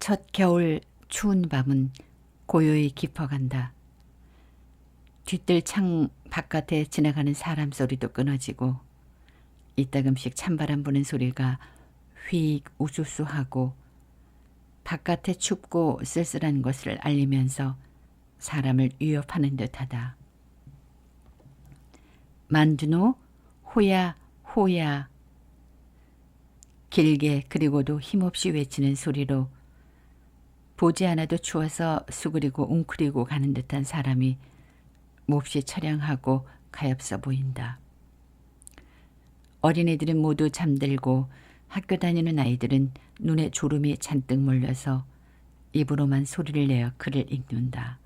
첫 겨울 추운 밤은 고요히 깊어간다. 뒤뜰 창 바깥에 지나가는 사람 소리도 끊어지고 이따금씩 찬바람 부는 소리가 휙 우수수하고 바깥에 춥고 쓸쓸한 것을 알리면서 사람을 위협하는 듯하다. 만두노 호야 호야. 길게 그리고도 힘없이 외치는 소리로 보지 않아도 추워서 수그리고 웅크리고 가는 듯한 사람이 몹시 처량하고 가엾어 보인다. 어린애들은 모두 잠들고 학교 다니는 아이들은 눈에 졸음이 잔뜩 몰려서 입으로만 소리를 내어 글을 읽는다.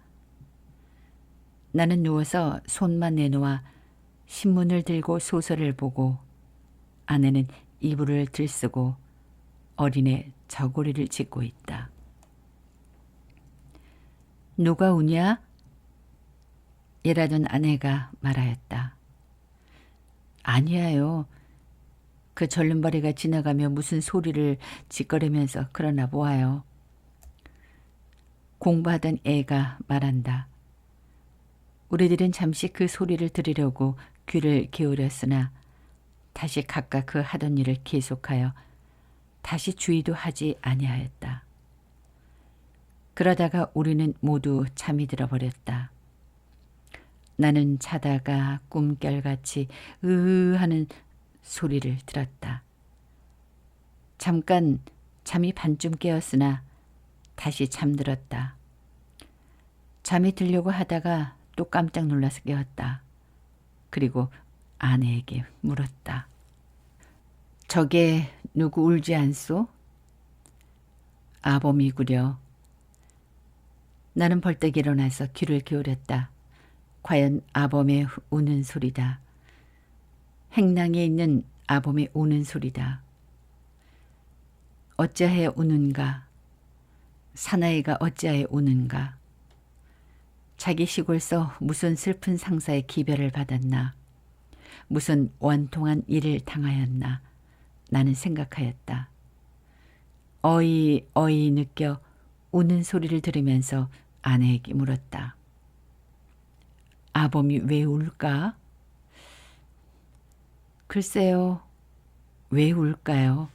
나는 누워서 손만 내놓아 신문을 들고 소설을 보고 아내는 이불을 들쓰고 어린애 저고리를 짓고 있다. 누가 우냐? 일하던 아내가 말하였다. 아니야요. 그 절름발이가 지나가며 무슨 소리를 짓거리면서 그러나 보아요. 공부하던 애가 말한다. 우리들은 잠시 그 소리를 들으려고 귀를 기울였으나 다시 각각 그 하던 일을 계속하여 다시 주의도 하지 아니하였다. 그러다가 우리는 모두 잠이 들어버렸다. 나는 자다가 꿈결같이 으으 하는 소리를 들었다. 잠깐 잠이 반쯤 깨었으나 다시 잠들었다. 잠이 들려고 하다가 또 깜짝 놀라서 깨었다. 그리고 아내에게 물었다. 저게 누구 울지 않소? 아범이구려. 나는 벌떡 일어나서 귀를 기울였다. 과연 아범의 우는 소리다. 행랑에 있는 아범의 우는 소리다. 어찌하여 우는가? 사나이가 어찌하여 우는가? 자기 시골서 무슨 슬픈 상사의 기별을 받았나? 무슨 원통한 일을 당하였나? 나는 생각하였다. 어이 느껴 우는 소리를 들으면서 아내에게 물었다. 아범이 왜 울까? 글쎄요, 왜 울까요?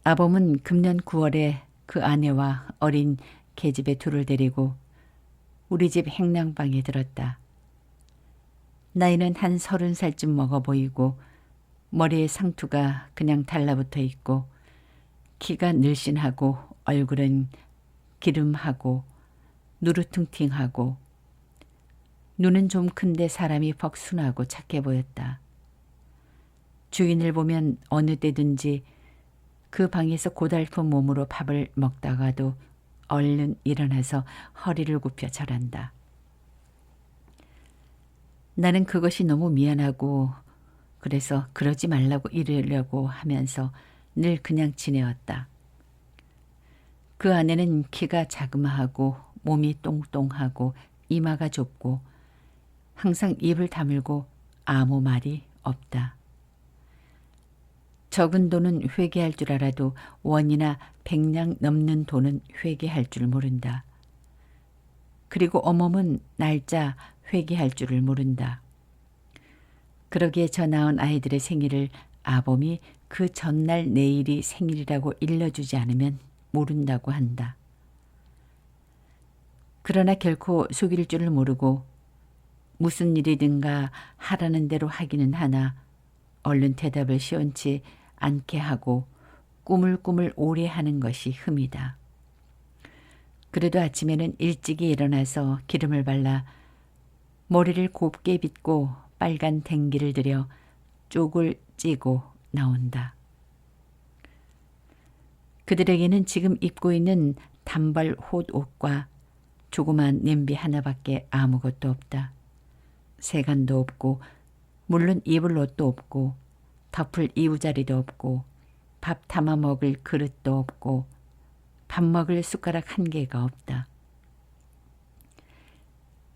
아범은 금년 9월에 그 아내와 어린 계집애 둘을 데리고 우리 집 행랑방에 들었다. 나이는 한 30살쯤 먹어 보이고 머리에 상투가 그냥 달라붙어 있고 키가 늘씬하고 얼굴은 기름하고 누르퉁팅하고 눈은 좀 큰데 사람이 벅순하고 착해 보였다. 주인을 보면 어느 때든지 그 방에서 고달픈 몸으로 밥을 먹다가도 얼른 일어나서 허리를 굽혀 절한다. 나는 그것이 너무 미안하고 그래서 그러지 말라고 이러려고 하면서 늘 그냥 지내었다. 그 아내는 키가 자그마하고 몸이 똥똥하고 이마가 좁고 항상 입을 다물고 아무 말이 없다. 적은 돈은 회개할 줄 알아도 원이나 100냥 넘는 돈은 회개할 줄 모른다. 그리고 어멈은 날짜 회개할 줄을 모른다. 그러기에 저 낳은 아이들의 생일을 아범이 그 전날 내일이 생일이라고 일러주지 않으면 모른다고 한다. 그러나 결코 속일 줄을 모르고 무슨 일이든가 하라는 대로 하기는 하나 얼른 대답을 시원치 않게 하고 꾸물꾸물 오래 하는 것이 흠이다. 그래도 아침에는 일찍이 일어나서 기름을 발라 머리를 곱게 빗고 빨간 댕기를 들여 쪽을 찌고 나온다. 그들에게는 지금 입고 있는 단벌 홑옷과 조그만 냄비 하나밖에 아무것도 없다. 세간도 없고 물론 입을 옷도 없고 덮을 이부자리도 없고 밥 담아 먹을 그릇도 없고 밥 먹을 숟가락 한 개가 없다.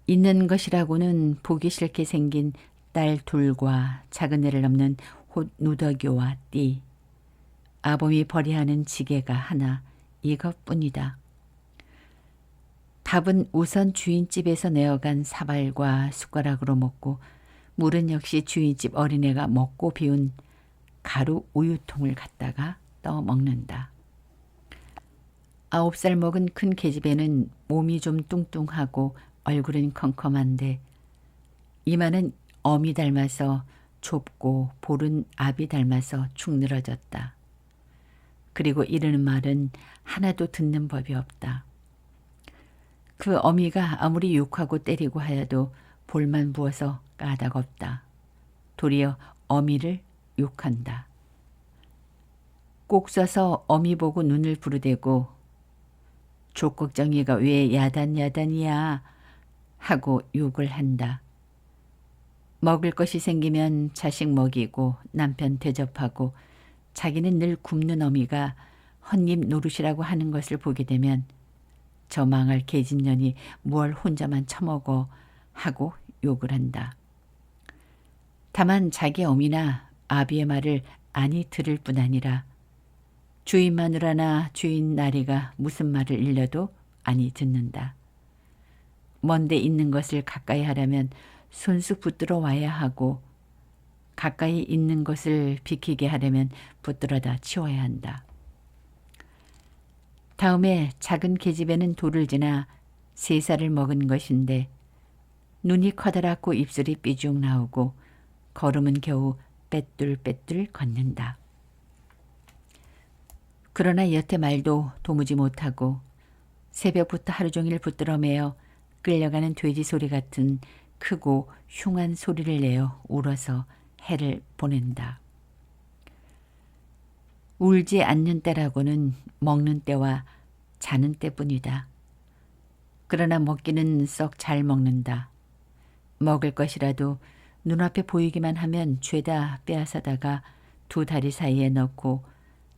있는 것이라고는 보기 싫게 생긴 딸 둘과 작은 애를 넘는 홑 누더기와 띠, 아범이 버려하는 지게가 하나, 이것뿐이다. 밥은 우선 주인집에서 내어간 사발과 숟가락으로 먹고 물은 역시 주인집 어린애가 먹고 비운 가루 우유통을 갖다가 떠 먹는다. 9살 먹은 큰 계집애는 몸이 좀 뚱뚱하고 얼굴은 컴컴한데 이마는 어미 닮아서 좁고 볼은 아비 닮아서 축 늘어졌다. 그리고 이르는 말은 하나도 듣는 법이 없다. 그 어미가 아무리 욕하고 때리고 하여도 볼만 부어서 까닭없다. 도리어 어미를 욕한다. 꼭 써서 어미 보고 눈을 부르대고 족걱정이가 왜 야단이야 하고 욕을 한다. 먹을 것이 생기면 자식 먹이고 남편 대접하고 자기는 늘 굶는 어미가 헛입 노릇이라고 하는 것을 보게 되면 저 망할 계집년이 뭘 혼자만 처먹어 하고 욕을 한다. 다만 자기 어미나 아비의 말을 아니 들을 뿐 아니라 주인 마누라나 주인 나리가 무슨 말을 일러도 아니 듣는다. 먼데 있는 것을 가까이 하려면 손수 붙들어 와야 하고 가까이 있는 것을 비키게 하려면 붙들어다 치워야 한다. 다음에 작은 계집애는 돌을 지나 3살을 먹은 것인데 눈이 커다랗고 입술이 삐죽 나오고 걸음은 겨우 빼뚤빼뚤 걷는다. 그러나 여태 말도 도무지 못하고 새벽부터 하루 종일 붙들어 매어 끌려가는 돼지 소리 같은 크고 흉한 소리를 내어 울어서 해를 보낸다. 울지 않는 때라고는 먹는 때와 자는 때뿐이다. 그러나 먹기는 썩 잘 먹는다. 먹을 것이라도 눈앞에 보이기만 하면 죄다 빼앗아다가 2 다리 사이에 넣고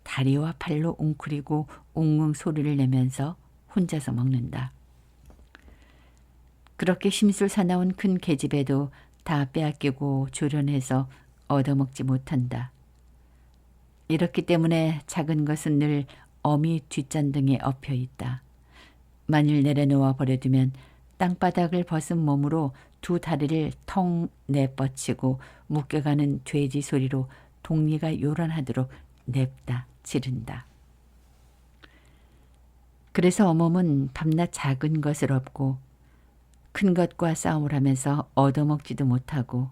다리와 팔로 웅크리고 웅웅 소리를 내면서 혼자서 먹는다. 그렇게 심술 사나운 큰 계집애도 다 빼앗기고 조련해서 얻어먹지 못한다. 이렇기 때문에 작은 것은 늘 어미 뒷잔등에 엎여 있다. 만일 내려놓아 버려두면 땅바닥을 벗은 몸으로 2 다리를 텅 내뻗치고 묶여가는 돼지 소리로 동리가 요란하도록 냅다 지른다. 그래서 어멈은 밤낮 작은 것을 업고 큰 것과 싸움을 하면서 얻어먹지도 못하고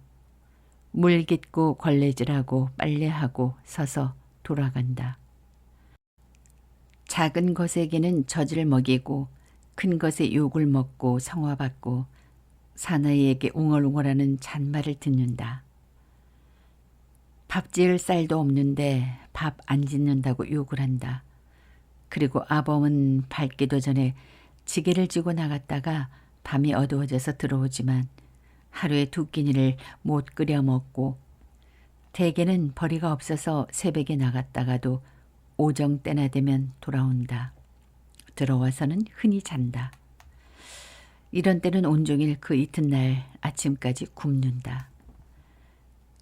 물깃고 걸레질하고 빨래하고 서서 돌아간다. 작은 것에게는 젖을 먹이고 큰 것의 욕을 먹고 성화받고 사나이에게 웅얼웅얼하는 잔말을 듣는다. 밥 지을 쌀도 없는데 밥 안 짓는다고 욕을 한다. 그리고 아범은 밝기도 전에 지게를 쥐고 나갔다가 밤이 어두워져서 들어오지만 하루에 2끼니를 못 끓여 먹고 대개는 벌이가 없어서 새벽에 나갔다가도 오정 때나 되면 돌아온다. 들어와서는 흔히 잔다. 이런 때는 온종일 그 이튿날 아침까지 굶는다.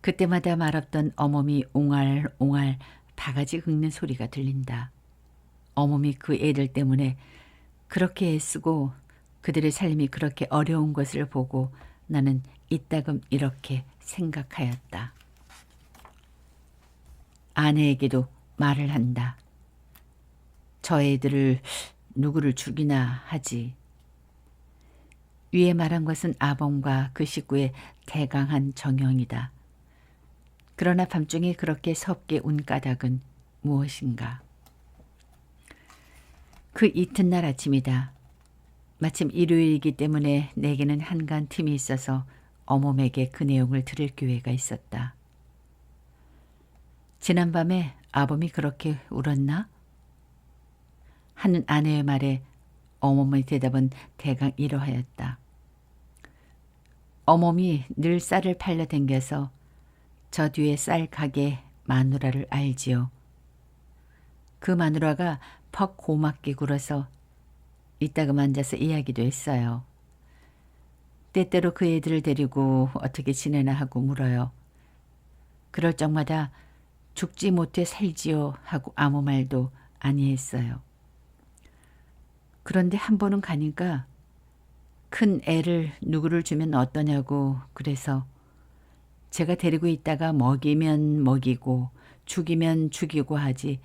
그때마다 말없던 어멈이 옹알옹알 바가지 긁는 소리가 들린다. 어멈이 그 애들 때문에 그렇게 애쓰고 그들의 삶이 그렇게 어려운 것을 보고 나는 이따금 이렇게 생각하였다. 아내에게도 말을 한다. 저 애들을 누구를 죽이나 하지. 위에 말한 것은 아범과 그 식구의 대강한 정형이다. 그러나 밤중에 그렇게 섭게 운 까닭은 무엇인가? 그 이튿날 아침이다. 마침 일요일이기 때문에 내게는 한간 틈이 있어서 어멈에게 그 내용을 들을 기회가 있었다. 지난밤에 아범이 그렇게 울었나? 하는 아내의 말에 어멈의 대답은 대강 이러하였다. 어멈이 늘 쌀을 팔러 댕겨서 저 뒤에 쌀 가게 마누라를 알지요. 그 마누라가 퍽 고맙게 굴어서 이따금 앉아서 이야기도 했어요. 때때로 그 애들을 데리고 어떻게 지내나 하고 물어요. 그럴 적마다 죽지 못해 살지요 하고 아무 말도 아니했어요. 그런데 한 번은 가니까 큰 애를 누구를 주면 어떠냐고 그래서 제가 데리고 있다가 먹이면 먹이고 죽이면 죽이고 하지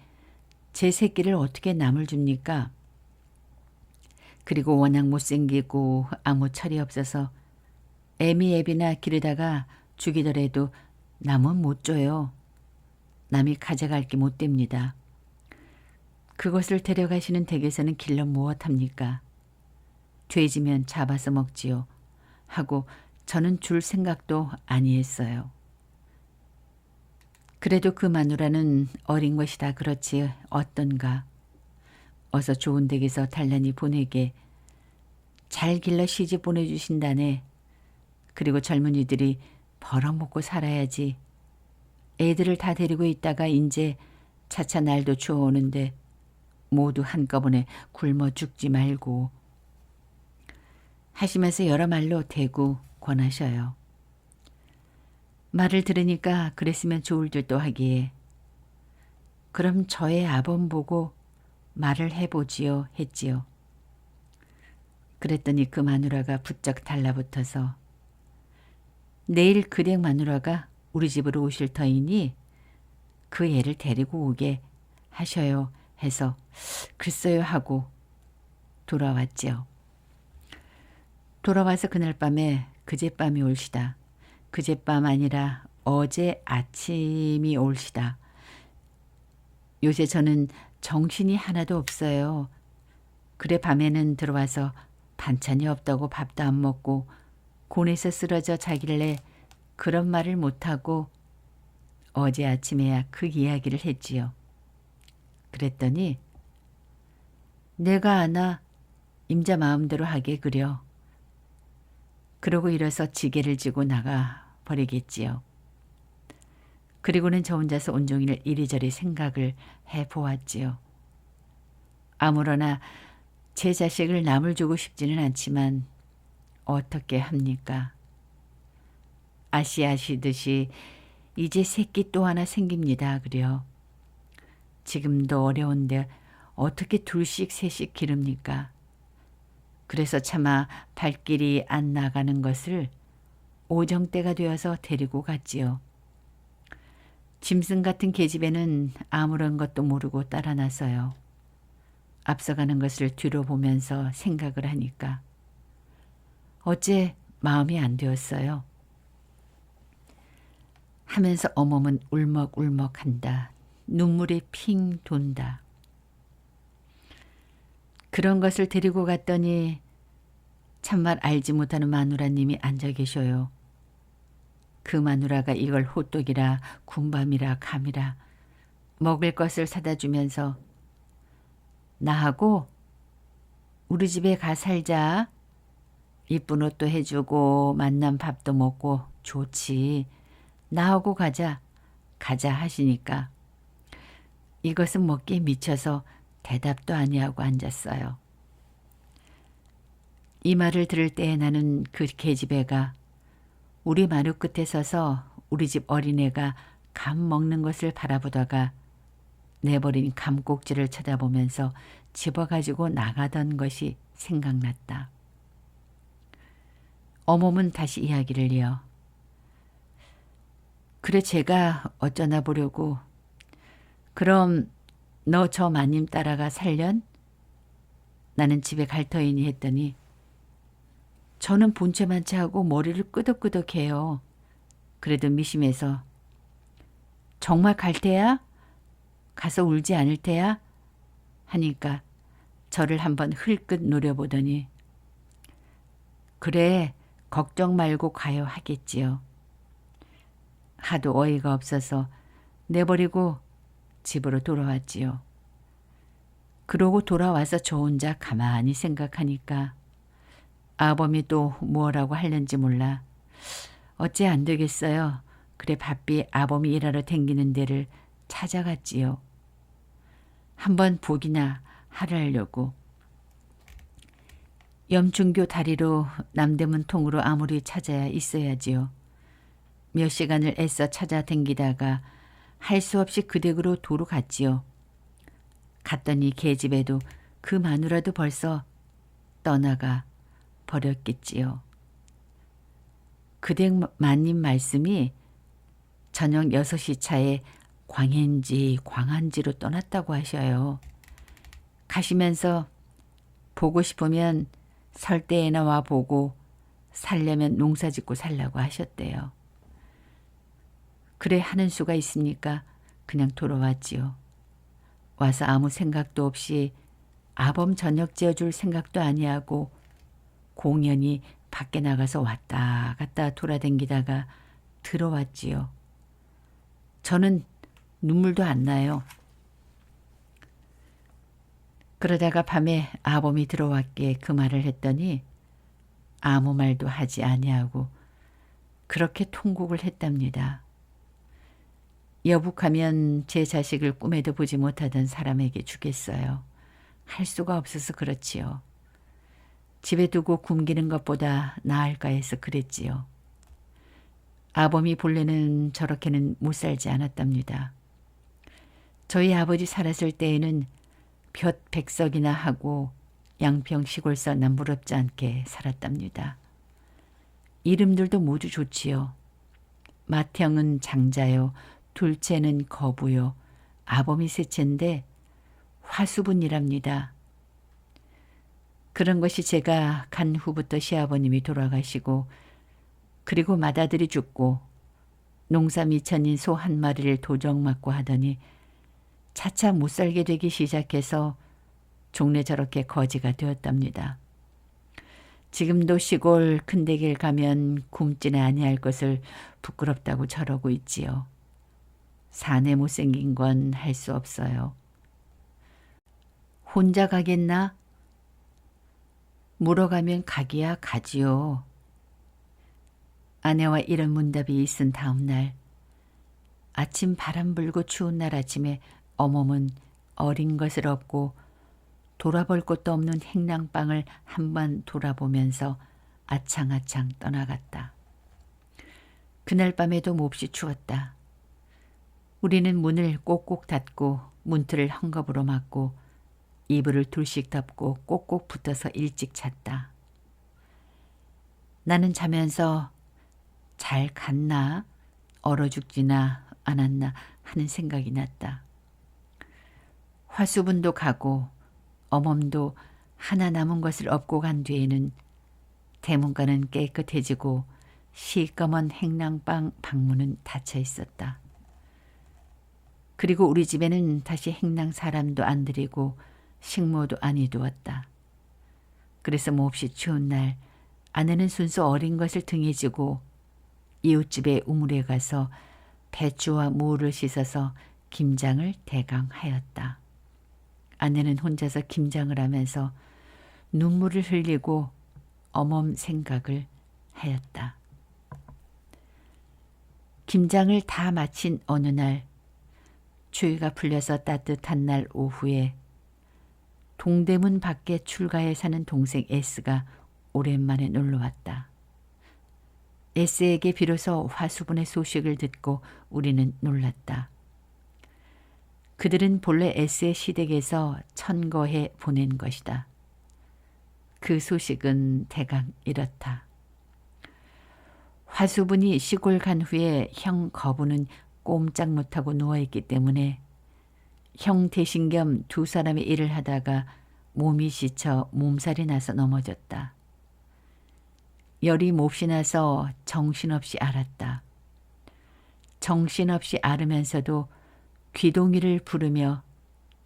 제 새끼를 어떻게 남을 줍니까? 그리고 워낙 못생기고 아무 철이 없어서 애미애비나 기르다가 죽이더라도 남은 못 줘요. 남이 가져갈 게 못 됩니다. 그것을 데려가시는 댁에서는 길러 무엇합니까? 돼지면 잡아서 먹지요. 하고 저는 줄 생각도 아니했어요. 그래도 그 마누라는 어린 것이다 그렇지 어떤가. 어서 좋은 댁에서 단란히 보내게 잘 길러 시집 보내주신다네. 그리고 젊은이들이 벌어먹고 살아야지. 애들을 다 데리고 있다가 이제 차차 날도 추워오는데 모두 한꺼번에 굶어 죽지 말고 하시면서 여러 말로 대고 권하셔요. 말을 들으니까 그랬으면 좋을 듯도 하기에 그럼 저의 아범 보고 말을 해보지요 했지요. 그랬더니 그 마누라가 부쩍 달라붙어서 내일 그 댁 마누라가 우리 집으로 오실 터이니 그 애를 데리고 오게 하셔요 해서 글쎄요 하고 돌아왔지요. 돌아와서 그날 밤에 그젯밤이 올시다. 그젯밤 아니라 어제 아침이 올시다. 요새 저는 정신이 하나도 없어요. 그래 밤에는 들어와서 반찬이 없다고 밥도 안 먹고 곤에서 쓰러져 자길래 그런 말을 못하고 어제 아침에야 그 이야기를 했지요. 그랬더니 내가 아나 임자 마음대로 하게 그려. 그러고 일어서 지게를 지고 나가 버리겠지요. 그리고는 저 혼자서 온종일 이리저리 생각을 해보았지요. 아무러나 제 자식을 남을 주고 싶지는 않지만 어떻게 합니까? 아시듯이 이제 새끼 또 하나 생깁니다. 그려. 지금도 어려운데 어떻게 둘씩 셋씩 기릅니까? 그래서 차마 발길이 안 나가는 것을 오정 때가 되어서 데리고 갔지요. 짐승 같은 계집애는 아무런 것도 모르고 따라 나서요. 앞서가는 것을 뒤로 보면서 생각을 하니까 어째 마음이 안 되었어요. 하면서 어멈은 울먹울먹한다. 눈물이 핑 돈다. 그런 것을 데리고 갔더니 참말 알지 못하는 마누라님이 앉아 계셔요. 그 마누라가 이걸 호떡이라 군밤이라 감이라 먹을 것을 사다 주면서 나하고 우리 집에 가 살자. 이쁜 옷도 해주고 만난 밥도 먹고 좋지. 나하고 가자 하시니까 이것은 먹기에 미쳐서 대답도 아니하고 앉았어요. 이 말을 들을 때 나는 그 계집애가 우리 마루 끝에 서서 우리 집 어린애가 감 먹는 것을 바라보다가 내버린 감꼭지를 쳐다보면서 집어가지고 나가던 것이 생각났다. 어멈은 다시 이야기를 이어 그래 제가 어쩌나 보려고 그럼 너 저 마님 따라가 살련? 나는 집에 갈 터이니 했더니 저는 본체만치 하고 머리를 끄덕끄덕해요. 그래도 미심해서 정말 갈 테야? 가서 울지 않을 테야? 하니까 저를 한번 흘끗 노려보더니 그래 걱정 말고 가요 하겠지요. 하도 어이가 없어서 내버리고 집으로 돌아왔지요. 그러고 돌아와서 저 혼자 가만히 생각하니까 아범이 또 뭐라고 할는지 몰라. 어째 안 되겠어요. 그래 바삐 아범이 일하러 댕기는 데를 찾아갔지요. 한번 보기나 하려고. 염중교 다리로 남대문 통으로 아무리 찾아야 있어야지요. 몇 시간을 애써 찾아 댕기다가 할 수 없이 그 댁으로 도로 갔지요. 갔더니 계집애도 그 마누라도 벌써 떠나가 버렸겠지요. 그 댁 마님 말씀이 저녁 6시 차에 광해인지 광안지로 떠났다고 하셔요. 가시면서 보고 싶으면 설 때에나 와보고 살려면 농사 짓고 살라고 하셨대요. 그래 하는 수가 있으니까 그냥 돌아왔지요. 와서 아무 생각도 없이 아범 저녁 지어줄 생각도 아니하고 공연히 밖에 나가서 왔다 갔다 돌아댕기다가 들어왔지요. 저는 눈물도 안 나요. 그러다가 밤에 아범이 들어왔기에 그 말을 했더니 아무 말도 하지 아니하고 그렇게 통곡을 했답니다. 여북하면 제 자식을 꿈에도 보지 못하던 사람에게 주겠어요. 할 수가 없어서 그렇지요. 집에 두고 굶기는 것보다 나을까 해서 그랬지요. 아범이 본래는 저렇게는 못 살지 않았답니다. 저희 아버지 살았을 때에는 볕 100석이나 하고 양평 시골서 남부럽지 않게 살았답니다. 이름들도 모두 좋지요. 맏형은 장자요, 둘째는 거부요, 아범이 셋째인데 화수분이랍니다. 그런 것이 제가 간 후부터 시아버님이 돌아가시고 그리고 맏아들이 죽고 농사 미천인 소 한 마리를 도적 맞고 하더니 차차 못 살게 되기 시작해서 종래 저렇게 거지가 되었답니다. 지금도 시골 큰데 길 가면 굶지는 아니할 것을 부끄럽다고 저러고 있지요. 사내 못생긴 건 할 수 없어요. 혼자 가겠나? 물어가면 가기야 가지요. 아내와 이런 문답이 있은 다음 날 아침 바람 불고 추운 날 아침에 어멈은 어린 것을 업고 돌아볼 곳도 없는 행랑방을 한번 돌아보면서 아창아창 떠나갔다. 그날 밤에도 몹시 추웠다. 우리는 문을 꼭꼭 닫고 문틀을 헝겊으로 막고 이불을 둘씩 덮고 꼭꼭 붙어서 일찍 잤다. 나는 자면서 잘 갔나 얼어 죽지나 않았나 하는 생각이 났다. 화수분도 가고 어멈도 하나 남은 것을 업고 간 뒤에는 대문간은 깨끗해지고 시꺼먼 행랑방 방문은 닫혀 있었다. 그리고 우리 집에는 다시 행랑 사람도 안 들이고 식모도 안 이두었다. 그래서 몹시 추운 날 아내는 순수 어린 것을 등에 지고 이웃집의 우물에 가서 배추와 무를 씻어서 김장을 대강하였다. 아내는 혼자서 김장을 하면서 눈물을 흘리고 어멈 생각을 하였다. 김장을 다 마친 어느 날 추위가 풀려서 따뜻한 날 오후에 동대문 밖에 출가해 사는 동생 S가 오랜만에 놀러왔다. S에게 비로소 화수분의 소식을 듣고 우리는 놀랐다. 그들은 본래 S의 시댁에서 천거해 보낸 것이다. 그 소식은 대강 이렇다. 화수분이 시골 간 후에 형 거부는 꼼짝 못하고 누워있기 때문에 형 대신 겸 두 사람의 일을 하다가 몸이 지쳐 몸살이 나서 넘어졌다. 열이 몹시 나서 정신없이 앓았다. 정신없이 앓으면서도 귀동이를 부르며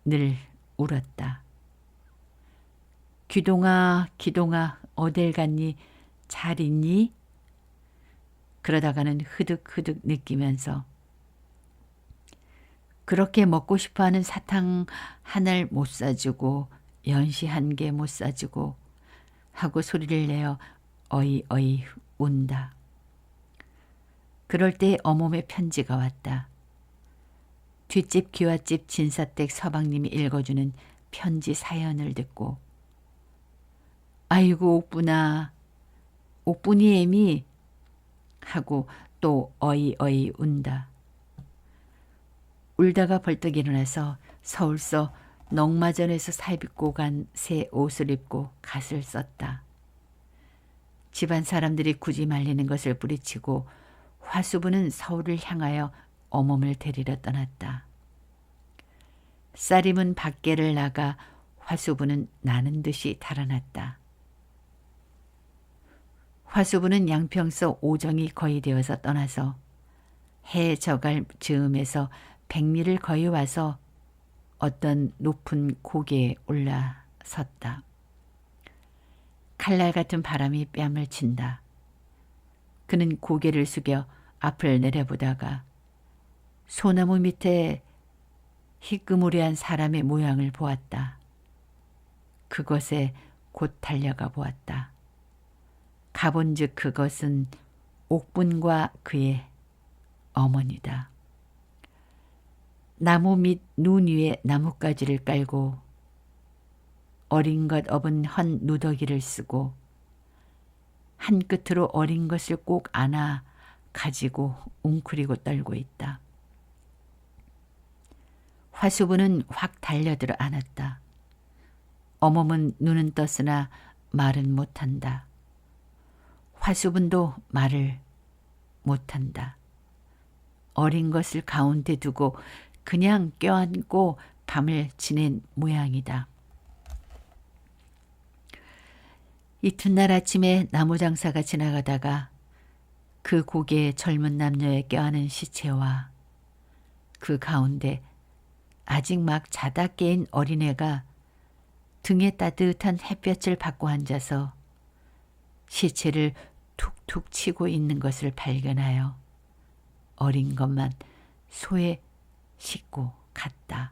늘 울었다. 귀동아, 귀동아, 어딜 갔니? 잘 있니? 그러다가는 흐득흐득 느끼면서 그렇게 먹고 싶어하는 사탕 하나를 못 사주고 연시 한 개 못 사주고 하고 소리를 내어 어이어이 운다. 그럴 때 어멈의 편지가 왔다. 뒷집 귀갓집 진사댁 서방님이 읽어주는 편지 사연을 듣고 아이고 옥분아, 옥분이 애미, 하고 또 어이어이 운다. 울다가 벌떡 일어나서 서울서 넉마전에서 사입고 간 새 옷을 입고 갓을 썼다. 집안 사람들이 굳이 말리는 것을 뿌리치고 화수부는 서울을 향하여 어멈을 데리러 떠났다. 쌀임은 밖에를 나가 화수부는 나는 듯이 달아났다. 화수부는 양평서 오정이 거의 되어서 떠나서 해 저갈 즈음에서 백리를 거의 와서 어떤 높은 고개에 올라섰다. 칼날 같은 바람이 뺨을 친다. 그는 고개를 숙여 앞을 내려보다가 소나무 밑에 희끄무레한 사람의 모양을 보았다. 그것에 곧 달려가 보았다. 가본즉 그것은 옥분과 그의 어머니다. 나무 밑 눈 위에 나뭇가지를 깔고 어린 것 업은 헌 누더기를 쓰고 한 끝으로 어린 것을 꼭 안아 가지고 웅크리고 떨고 있다. 화수부는 확 달려들어 안았다. 어멈은 눈은 떴으나 말은 못한다. 화수분도 말을 못한다. 어린 것을 가운데 두고 그냥 껴안고 밤을 지낸 모양이다. 이튿날 아침에 나무장사가 지나가다가 그 고개에 젊은 남녀의 껴안은 시체와 그 가운데 아직 막 자다 깨인 어린애가 등에 따뜻한 햇볕을 받고 앉아서 시체를 툭툭 치고 있는 것을 발견하여 어린 것만 소에 싣고 갔다.